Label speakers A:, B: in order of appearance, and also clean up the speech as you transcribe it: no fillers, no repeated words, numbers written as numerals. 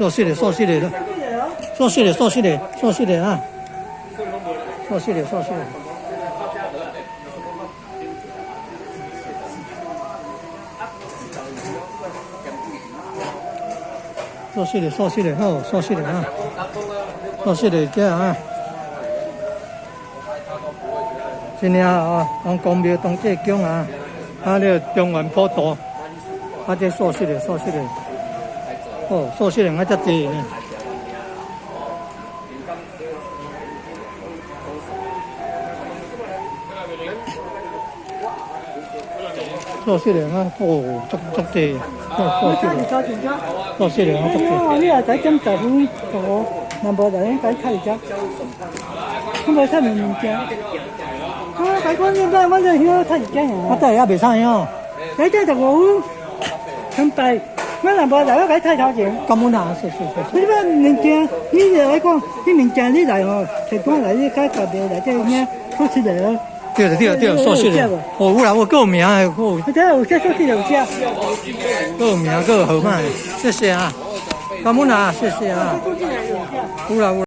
A: 做细的，做细的，做细的，做细的，做细的啊！做细的，做细的。做细的，做细的，好，做细的啊！做细的这啊！今年啊，当公庙当这宫啊，啊，这中原普渡，啊，这做细的，做细的。哦，做细人啊，遮济呢。做细人啊，哦，足济，做细人，做细人啊，足济。
B: 哦，你也在咁就咁做，南部人喺睇只，咁咪睇明明只。啊，大哥，你咩？我就曉睇只人。
A: 我真係也未生哦。
B: 你只就好咁大。我南部大家睇睇頭前，
A: 根本啊，是。
B: 你咩明正？你就嚟講，你明正你嚟哦，提供嚟你睇特別嚟即係咩？好似嚟咯。
A: 對，做細人。哦，有啦，我有名的，我
B: 睇下有些做細有些。
A: 有名，有號碼，謝謝啊，根本啊，謝謝啊。有啦。